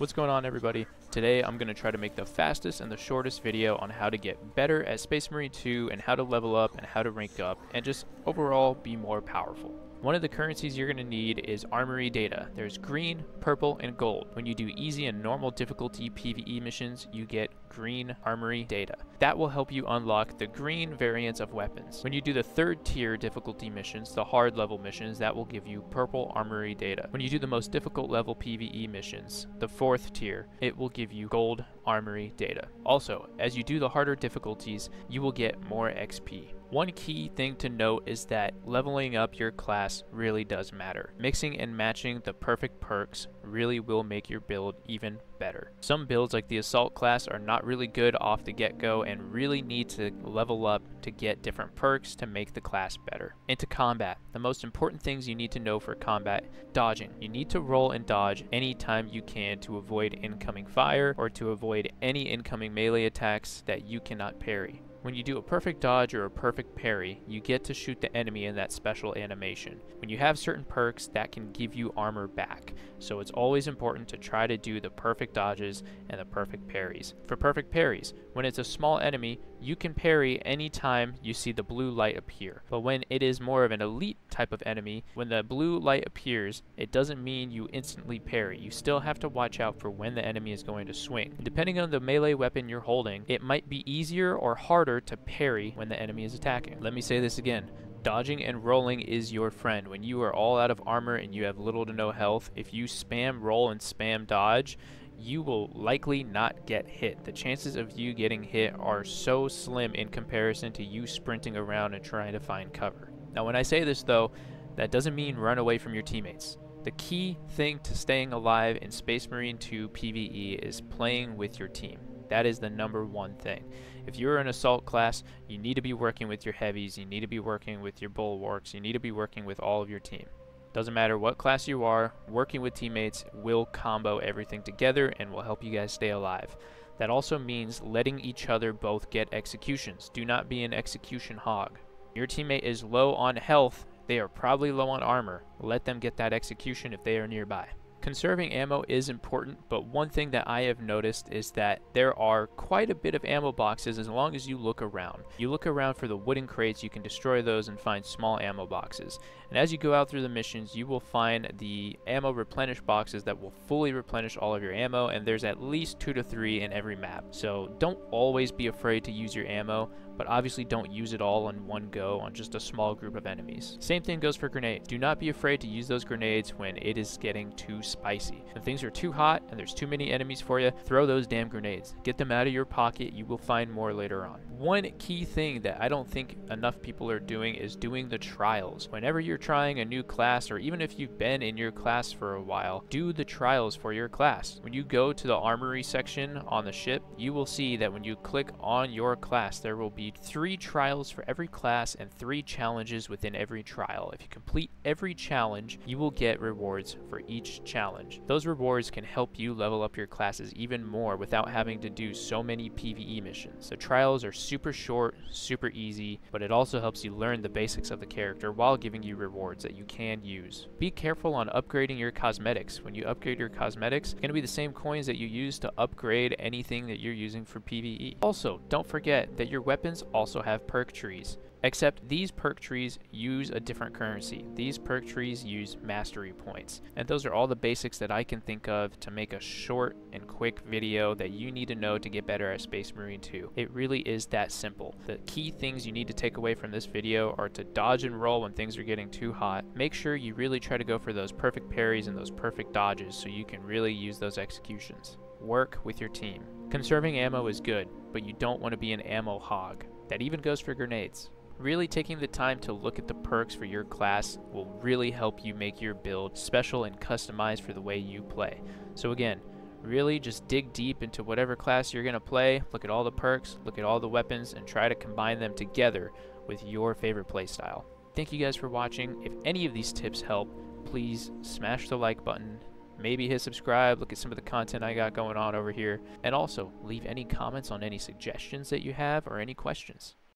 What's going on, everybody? Today I'm going to try to make the fastest and the shortest video on how to get better at Space Marine 2 and how to level up and how to rank up and just overall be more powerful. One of the currencies you're going to need is armory data. There's green, purple, and gold. When you do easy and normal difficulty PvE missions, you get green armory data. That will help you unlock the green variants of weapons. When you do the third tier difficulty missions, the hard level missions, that will give you purple armory data. When you do the most difficult level PvE missions, the fourth tier, it will give you gold armory data. Also, as you do the harder difficulties, you will get more XP. One key thing to note is that leveling up your class really does matter. Mixing and matching the perfect perks really will make your build even better. Some builds like the assault class are not really good off the get-go and really need to level up to get different perks to make the class better. Into combat, the most important things you need to know for combat: dodging. You need to roll and dodge anytime you can to avoid incoming fire or to avoid any incoming melee attacks that you cannot parry. When you do a perfect dodge or a perfect parry, you get to shoot the enemy in that special animation. When you have certain perks, that can give you armor back, so it's always important to try to do the perfect dodges and the perfect parries. For perfect parries, when it's a small enemy, you can parry anytime you see the blue light appear. But when it is more of an elite type of enemy, when the blue light appears, it doesn't mean you instantly parry. You still have to watch out for when the enemy is going to swing. And depending on the melee weapon you're holding, it might be easier or harder to parry when the enemy is attacking. Let me say this again. Dodging and rolling is your friend. When you are all out of armor and you have little to no health, if you spam roll and spam dodge, you will likely not get hit. The chances of you getting hit are so slim in comparison to you sprinting around and trying to find cover. Now, when I say this though, that doesn't mean run away from your teammates. The key thing to staying alive in Space Marine 2 PvE is playing with your team. That is the #1 thing. If you're an assault class, you need to be working with your heavies, you need to be working with your bulwarks, you need to be working with all of your team. Doesn't matter what class you are, working with teammates will combo everything together and will help you guys stay alive. That also means letting each other both get executions. Do not be an execution hog. Your teammate is low on health, they are probably low on armor. Let them get that execution if they are nearby. Conserving ammo is important, but one thing that I have noticed is that there are quite a bit of ammo boxes as long as you look around. You look around for the wooden crates, you can destroy those and find small ammo boxes. And as you go out through the missions, you will find the ammo replenish boxes that will fully replenish all of your ammo, and there's at least 2 to 3 in every map. So don't always be afraid to use your ammo, but obviously don't use it all in one go on just a small group of enemies. Same thing goes for grenades. Do not be afraid to use those grenades when it is getting too spicy. When things are too hot and there's too many enemies for you, throw those damn grenades. Get them out of your pocket, you will find more later on. One key thing that I don't think enough people are doing is doing the trials. Whenever you're trying a new class, or even if you've been in your class for a while, do the trials for your class. When you go to the armory section on the ship, you will see that when you click on your class, there will be 3 trials for every class and 3 challenges within every trial. If you complete every challenge, you will get rewards for each challenge. Those rewards can help you level up your classes even more without having to do so many PvE missions. The trials are super short, super easy, but it also helps you learn the basics of the character while giving you rewards that you can use. Be careful on upgrading your cosmetics. When you upgrade your cosmetics, it's going to be the same coins that you use to upgrade anything that you're using for PvE. Also, don't forget that your weapons also have perk trees. Except these perk trees use a different currency. These perk trees use mastery points. And those are all the basics that I can think of to make a short and quick video that you need to know to get better at Space Marine 2. It really is that simple. The key things you need to take away from this video are to dodge and roll when things are getting too hot. Make sure you really try to go for those perfect parries and those perfect dodges so you can really use those executions. Work with your team. Conserving ammo is good, but you don't want to be an ammo hog. That even goes for grenades. Really taking the time to look at the perks for your class will really help you make your build special and customized for the way you play. So again, really just dig deep into whatever class you're going to play, look at all the perks, look at all the weapons, and try to combine them together with your favorite playstyle. Thank you guys for watching. If any of these tips help, please smash the like button, maybe hit subscribe, look at some of the content I got going on over here, and also leave any comments on any suggestions that you have or any questions.